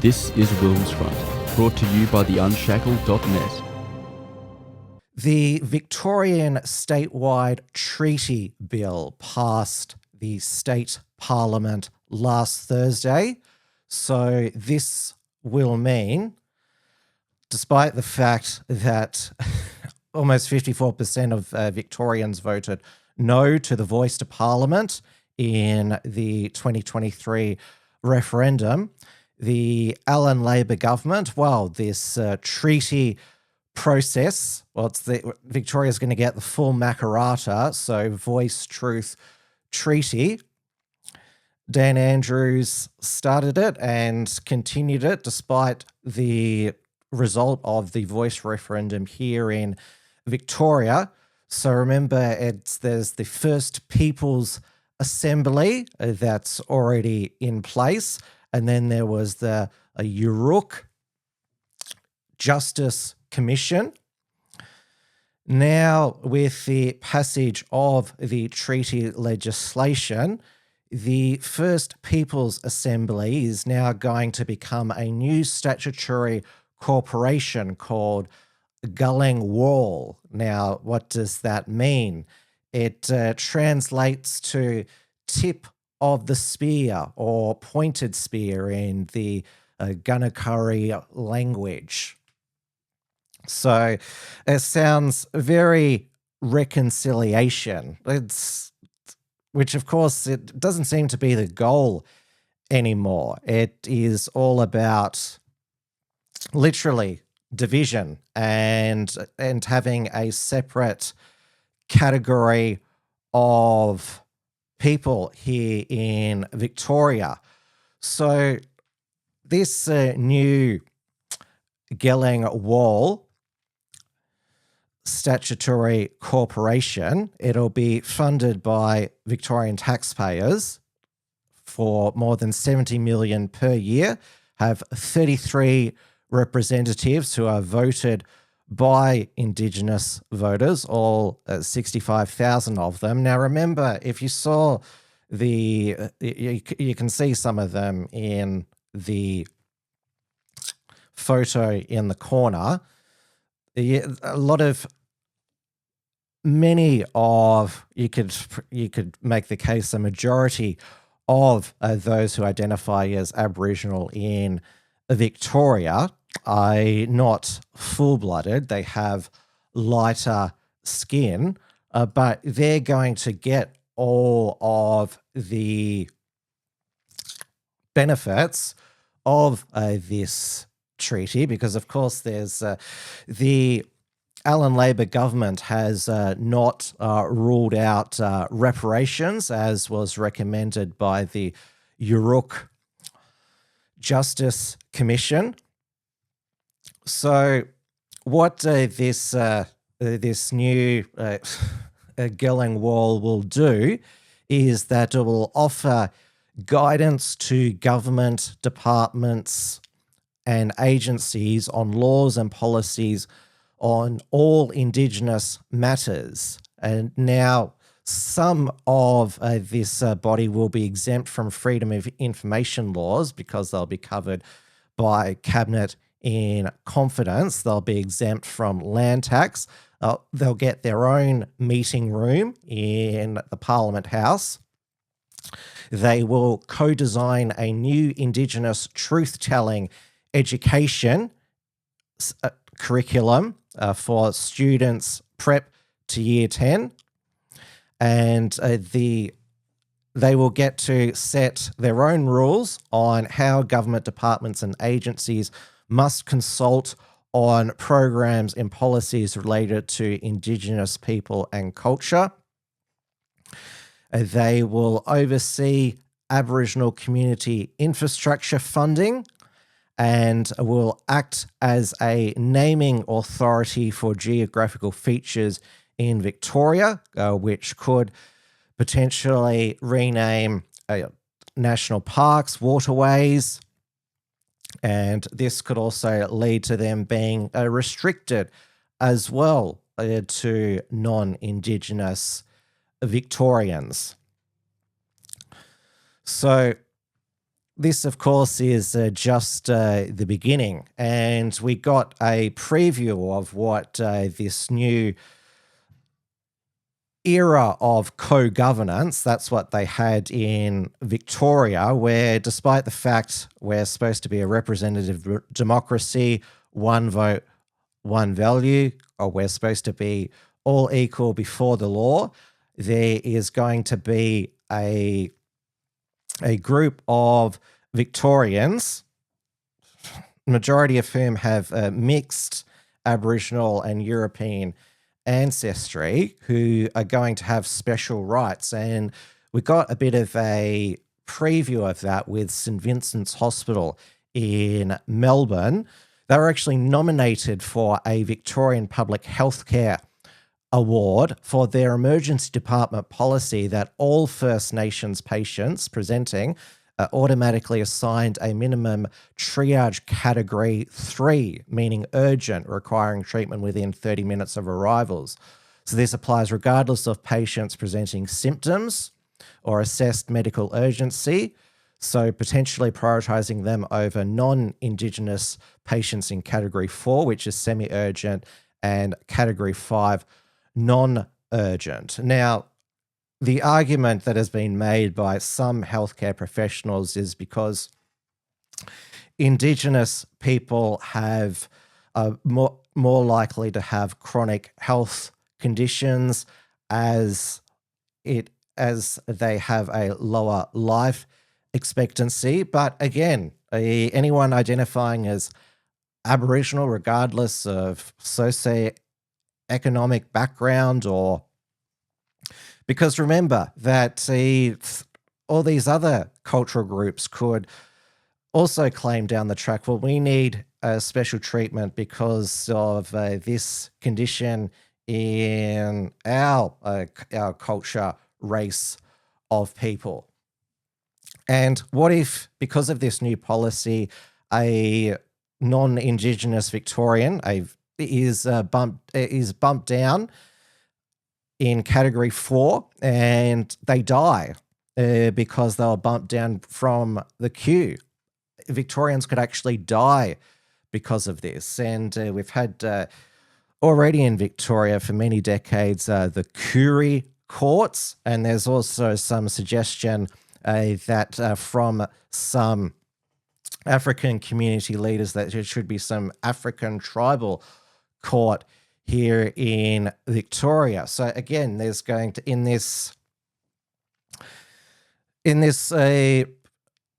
This is Will's Front, brought to you by the Unshackled.net. The Victorian statewide treaty bill passed the state parliament last Thursday. So this will mean, despite the fact that almost 54% of Victorians voted no to the voice to parliament in the 2023 referendum, the Allan Labor Government, well, this treaty process, Victoria's going to get the full Makarrata, so voice, truth, treaty. Dan Andrews started it and continued it despite the result of the voice referendum here in Victoria. So remember, there's the First People's Assembly that's already in place, and then there was a Yuruk Justice Commission. Now, with the passage of the treaty legislation, the First People's Assembly is now going to become a new statutory corporation called Gellung Warl. Now, what does that mean? It translates to tip of the spear or pointed spear in the Gunnery language. So it sounds very reconciliation. Which, of course, it doesn't seem to be the goal anymore. It is all about literally division and having a separate category of people here in Victoria. So this new Gellung Warl statutory corporation, it'll be funded by Victorian taxpayers for more than 70 million per year, have 33 representatives who are voted by Indigenous voters, all 65,000 of them. Now, remember, if you saw you can see some of them in the photo in the corner. You could make the case a majority of those who identify as Aboriginal in Victoria are not full-blooded. They have lighter skin, but they're going to get all of the benefits of this treaty because, of course, there's the Allan Labor Government has not ruled out reparations, as was recommended by the Yuruk Justice Commission. So what this new Gellung Warl will do is that it will offer guidance to government departments and agencies on laws and policies on all Indigenous matters. And now some of this body will be exempt from freedom of information laws because they'll be covered by Cabinet in confidence. They'll be exempt from land tax. They'll get their own meeting room in the Parliament House. They will co-design a new Indigenous truth-telling education curriculum for students prep to year 10. And they will get to set their own rules on how government departments and agencies must consult on programs and policies related to Indigenous people and culture. They will oversee Aboriginal community infrastructure funding and will act as a naming authority for geographical features in Victoria, which could potentially rename national parks, waterways, and this could also lead to them being restricted as well to non-Indigenous Victorians. So this, of course, is just the beginning. And we got a preview of what this new era of co-governance, that's what they had in Victoria, where despite the fact we're supposed to be a representative democracy, one vote, one value, or we're supposed to be all equal before the law, there is going to be a group of Victorians, majority of whom have mixed Aboriginal and European ancestry, who are going to have special rights. And we got a bit of a preview of that with St Vincent's Hospital in Melbourne. They were actually nominated for a Victorian Public Healthcare Award for their emergency department policy that all First Nations patients presenting are automatically assigned a minimum triage category 3, meaning urgent, requiring treatment within 30 minutes of arrivals. So this applies regardless of patients presenting symptoms or assessed medical urgency, so potentially prioritizing them over non-Indigenous patients in category 4, which is semi-urgent, and category 5, non-urgent. Now, the argument that has been made by some healthcare professionals is because Indigenous people have more likely to have chronic health conditions as they have a lower life expectancy. But again, anyone identifying as Aboriginal, regardless of socioeconomic background, or because remember that all these other cultural groups could also claim down the track, well, we need a special treatment because of this condition in our culture, race of people. And what if, because of this new policy, a non-Indigenous Victorian is bumped down in category 4 and they die because they were bumped down from the queue? Victorians could actually die because of this. And we've had already in Victoria for many decades the Curie courts, and there's also some suggestion that from some African community leaders that there should be some African tribal court here in Victoria. So again, there's going to, in this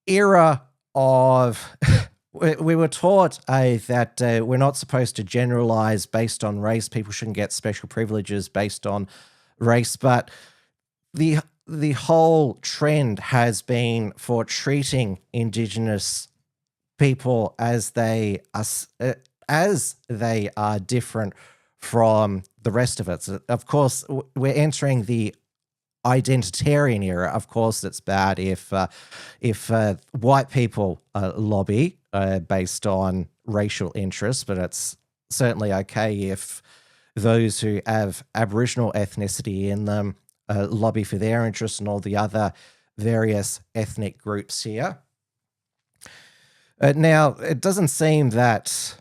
era of we were taught that we're not supposed to generalize based on race. People shouldn't get special privileges based on race, but the whole trend has been for treating Indigenous people as they are different from the rest of it. Of course, we're entering the identitarian era. Of course, it's bad if white people lobby based on racial interests, but it's certainly okay if those who have Aboriginal ethnicity in them lobby for their interests and all the other various ethnic groups here. Now, it doesn't seem that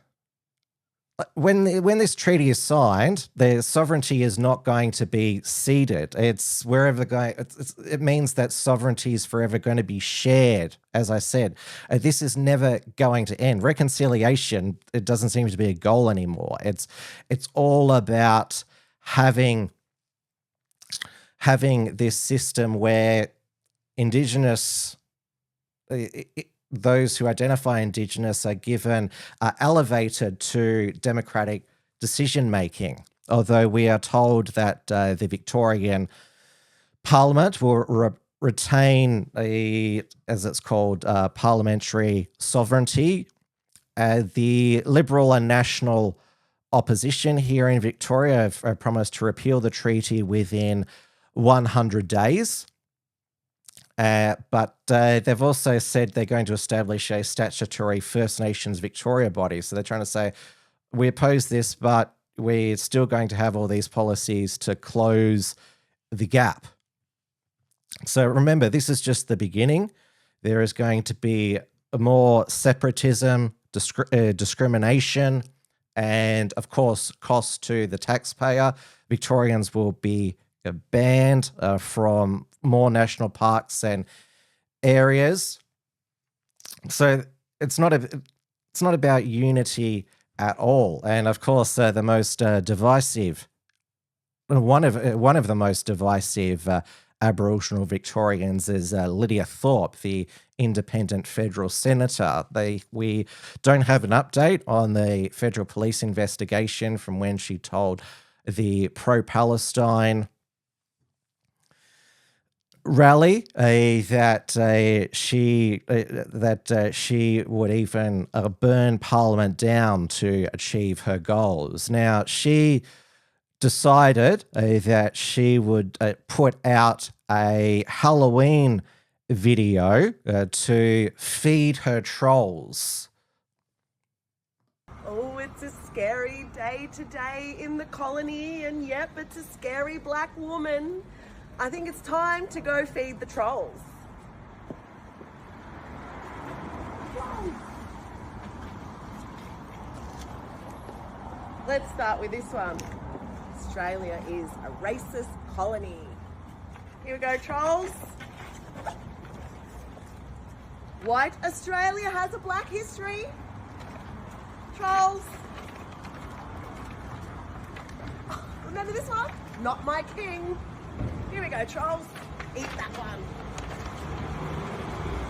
when this treaty is signed, the sovereignty is not going to be ceded. It's wherever going. It means that sovereignty is forever going to be shared. As I said, this is never going to end. Reconciliation, it doesn't seem to be a goal anymore. It's all about having this system where Indigenous. Those who identify Indigenous are elevated to democratic decision-making, although we are told that the Victorian Parliament will retain, as it's called, parliamentary sovereignty. The Liberal and National opposition here in Victoria have promised to repeal the treaty within 100 days. But they've also said they're going to establish a statutory First Nations Victoria body. So they're trying to say, we oppose this, but we're still going to have all these policies to close the gap. So remember, this is just the beginning. there is going to be more separatism, discrimination, and, of course, cost to the taxpayer. Victorians will be banned from more national parks and areas. So it's not about unity at all. And, of course, the most divisive, one of the most divisive Aboriginal Victorians is Lidia Thorpe, the independent federal senator. We don't have an update on the federal police investigation from when she told the pro-Palestine rally that she would even burn Parliament down to achieve her goals. Now, she decided that she would put out a Halloween video to feed her trolls. Oh, it's a scary day today in the colony, and yep, it's a scary black woman. I think it's time to go feed the trolls. Let's start with this one. Australia is a racist colony. Here we go, trolls. White Australia has a black history. Trolls. Remember this one? Not my king. Here we go, trolls. Eat that one.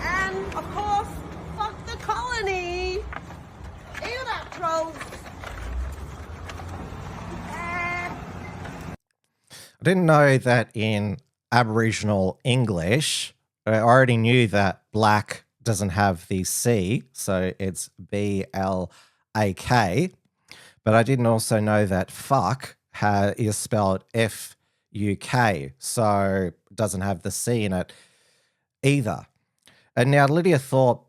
And, of course, fuck the colony. Eat it up, trolls. I didn't know that in Aboriginal English, I already knew that black doesn't have the C, so it's B-L-A-K, but I didn't also know that fuck is spelled F-U-K, so it doesn't have the C in it either. And now Lidia Thorpe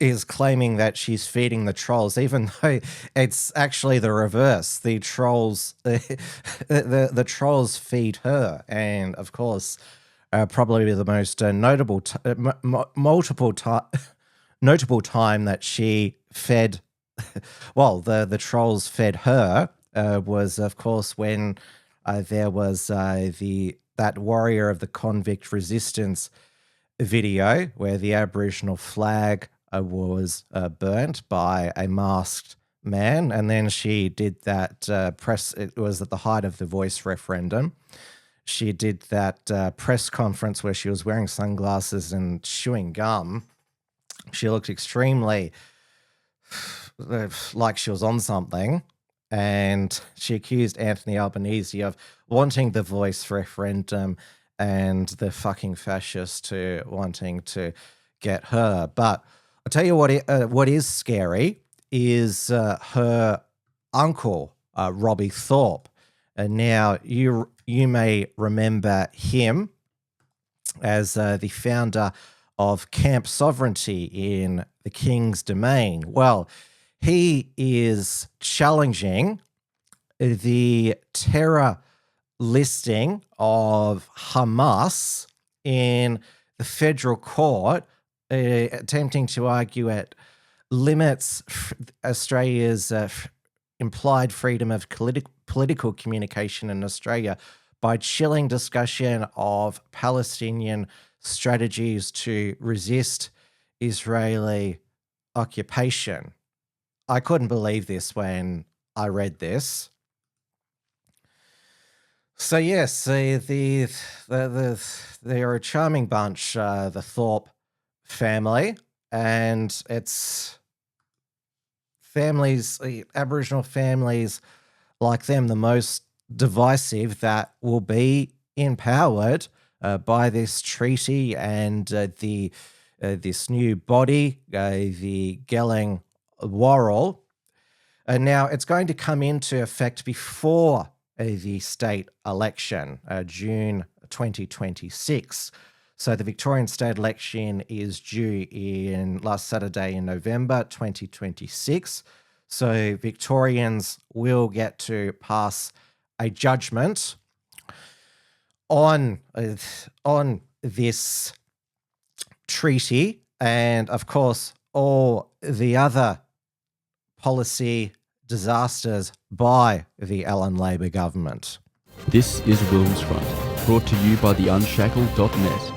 is claiming that she's feeding the trolls, even though it's actually the reverse. The trolls, the trolls feed her, and of course, probably the most notable time that she fed, well, the trolls fed her was, of course, when there was that warrior of the convict resistance video where the Aboriginal flag was burnt by a masked man, and then she did that it was at the height of the Voice referendum. She did that press conference where she was wearing sunglasses and chewing gum. She looked extremely like she was on something, and she accused Anthony Albanese of wanting the Voice referendum and the fucking fascists to wanting to get her. But I'll tell you what is scary is her uncle, Robbie Thorpe. And now you may remember him as the founder of Camp Sovereignty in the King's Domain. Well, he is challenging the terror listing of Hamas in the federal court, attempting to argue it limits Australia's implied freedom of political communication in Australia by chilling discussion of Palestinian strategies to resist Israeli occupation. I couldn't believe this when I read this. So yes, they're a charming bunch, the Thorpe family, and it's families, Aboriginal families like them, the most divisive that will be empowered by this treaty and this new body, the Gellung Warl. Now it's going to come into effect before the state election, June 2026. So the Victorian state election is due in last Saturday in November 2026. So Victorians will get to pass a judgment on this treaty and of course, all the other policy disasters by the Allan Labor government. This is Will's Front, brought to you by the Unshackled.net.